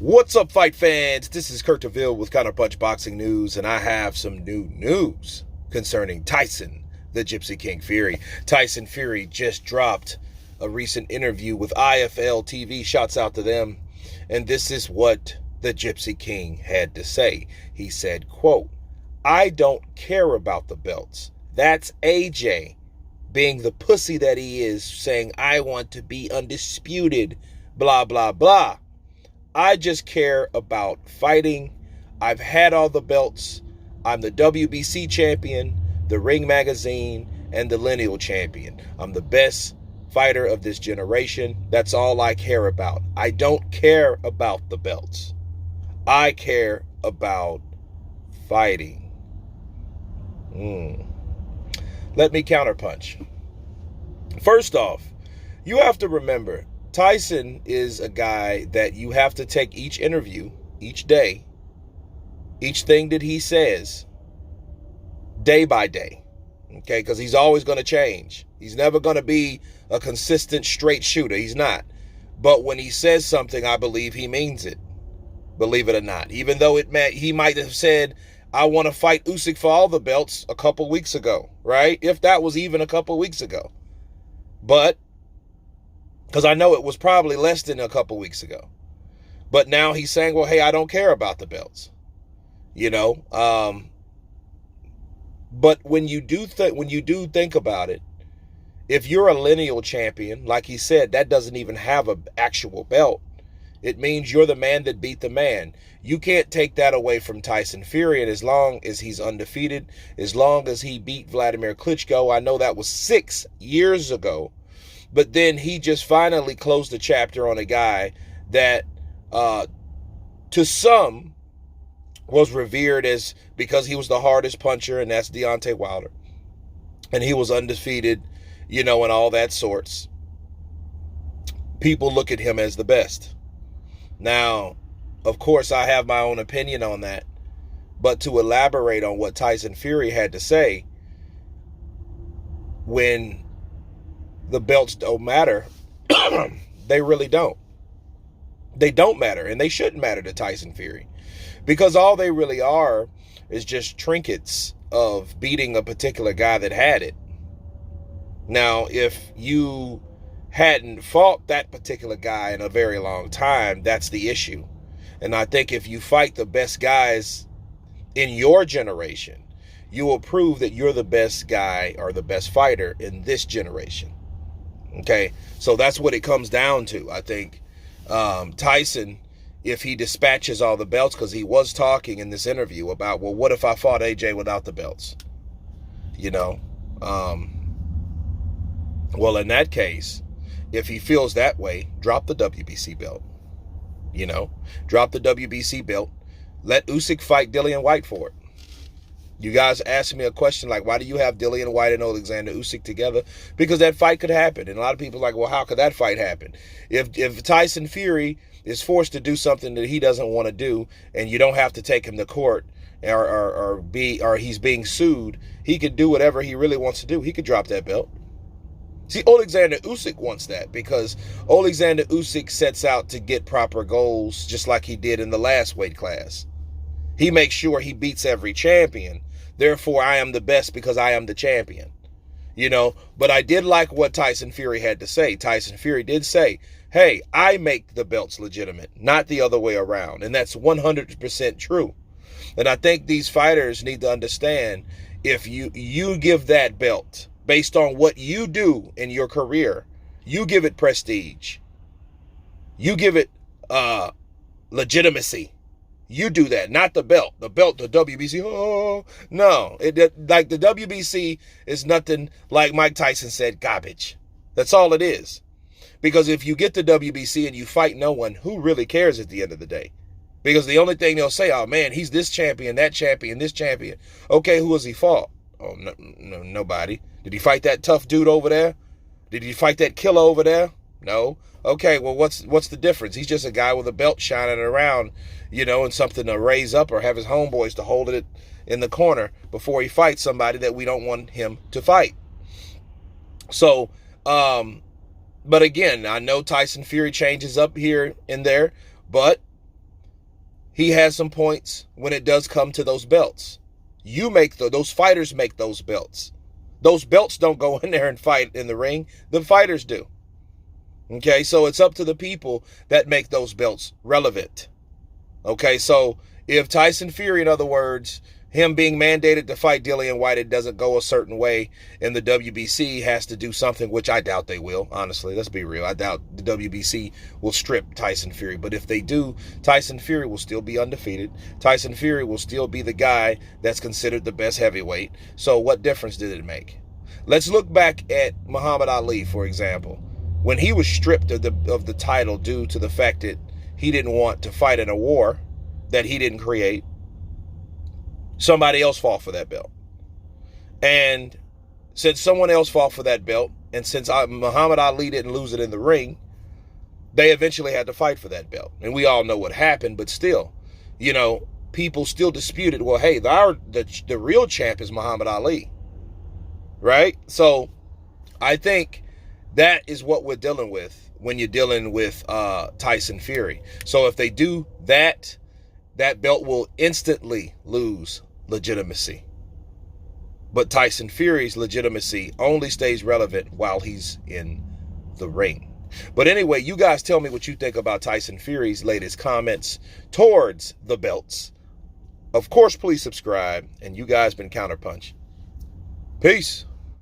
What's up, fight fans? This is Kurt DeVille with Counterpunch Boxing News, and I have some new news concerning Tyson, the Gypsy King Fury. Tyson Fury just dropped a recent interview with IFL TV. Shouts out to them. And this is what the Gypsy King had to say. He said, quote, "I don't care about the belts. That's AJ being the pussy that he is, saying, I want to be undisputed, blah, blah, blah. I just care about fighting. I've had all the belts. I'm the WBC champion, the Ring Magazine, and the Lineal champion. I'm the best fighter of this generation. That's all I care about. I don't care about the belts. I care about fighting." Let me counterpunch. First off, you have to remember, Tyson is a guy that you have to take each interview, each day, each thing that he says, day by day, okay? Because he's always going to change. He's never going to be a consistent straight shooter. He's not. But when he says something, I believe he means it, believe it or not. Even though he might have said, I want to fight Usyk for all the belts a couple weeks ago, right? If that was even a couple weeks ago. But because I know it was probably less than a couple weeks ago. But now he's saying, well, hey, I don't care about the belts. You know? But when you do think about it, if you're a lineal champion, like he said, that doesn't even have an actual belt. It means you're the man that beat the man. You can't take that away from Tyson Fury. And as long as he's undefeated, as long as he beat Vladimir Klitschko, I know that was 6 years ago. But then he just finally closed the chapter on a guy that, to some, was revered as because he was the hardest puncher, and that's Deontay Wilder. And he was undefeated, you know, and all that sorts. People look at him as the best. Now, of course, I have my own opinion on that. But to elaborate on what Tyson Fury had to say, when the belts don't matter, they really don't. They don't matter, and they shouldn't matter to Tyson Fury. Because all they really are is just trinkets of beating a particular guy that had it. Now, if you hadn't fought that particular guy in a very long time, that's the issue. And I think if you fight the best guys in your generation, you will prove that you're the best guy or the best fighter in this generation. Okay, so that's what it comes down to. I think Tyson, if he dispatches all the belts, because he was talking in this interview about, well, what if I fought AJ without the belts? You know, well, in that case, if he feels that way, drop the WBC belt. You know, drop the WBC belt. Let Usyk fight Dillian White for it. You guys asked me a question like, why do you have Dillian White and Alexander Usyk together? Because that fight could happen. And a lot of people are like, well, how could that fight happen? If Tyson Fury is forced to do something that he doesn't want to do, and you don't have to take him to court or he's being sued, he could do whatever he really wants to do. He could drop that belt. See, Alexander Usyk wants that because Alexander Usyk sets out to get proper goals just like he did in the last weight class. He makes sure he beats every champion. Therefore, I am the best because I am the champion. You know, but I did like what Tyson Fury had to say. Tyson Fury did say, hey, I make the belts legitimate, not the other way around. And that's 100% true. And I think these fighters need to understand, if you give that belt based on what you do in your career, you give it prestige. You give it legitimacy. You do that, not the belt. The belt, the WBC, oh, no. Like the WBC is nothing, like Mike Tyson said, garbage. That's all it is. Because if you get the WBC and you fight no one, who really cares at the end of the day? Because the only thing they'll say, oh man, he's this champion, that champion, this champion. Okay, who has he fought? Oh, no, nobody. Did he fight that tough dude over there? Did he fight that killer over there? No. Okay, well, what's the difference? He's just a guy with a belt shining around, you know, and something to raise up or have his homeboys to hold it in the corner before he fights somebody that we don't want him to fight. So, but again, I know Tyson Fury changes up here and there, but he has some points when it does come to those belts. You make those fighters make those belts. Those belts don't go in there and fight in the ring. The fighters do. Okay, so it's up to the people that make those belts relevant. Okay, so if Tyson Fury, in other words, him being mandated to fight Dillian Whyte, it doesn't go a certain way, and the WBC has to do something, which I doubt they will, honestly. Let's be real. I doubt the WBC will strip Tyson Fury. But if they do, Tyson Fury will still be undefeated. Tyson Fury will still be the guy that's considered the best heavyweight. So what difference did it make? Let's look back at Muhammad Ali, for example. When he was stripped of the title due to the fact that he didn't want to fight in a war that he didn't create, somebody else fought for that belt. And since someone else fought for that belt, and since Muhammad Ali didn't lose it in the ring, they eventually had to fight for that belt. And we all know what happened, but still, you know, people still disputed, well, hey, the real champ is Muhammad Ali, right? So I think that is what we're dealing with when you're dealing with Tyson Fury. So if they do that, that belt will instantly lose legitimacy. But Tyson Fury's legitimacy only stays relevant while he's in the ring. But anyway, you guys tell me what you think about Tyson Fury's latest comments towards the belts. Of course, please subscribe. And you guys been Counterpunch. Peace.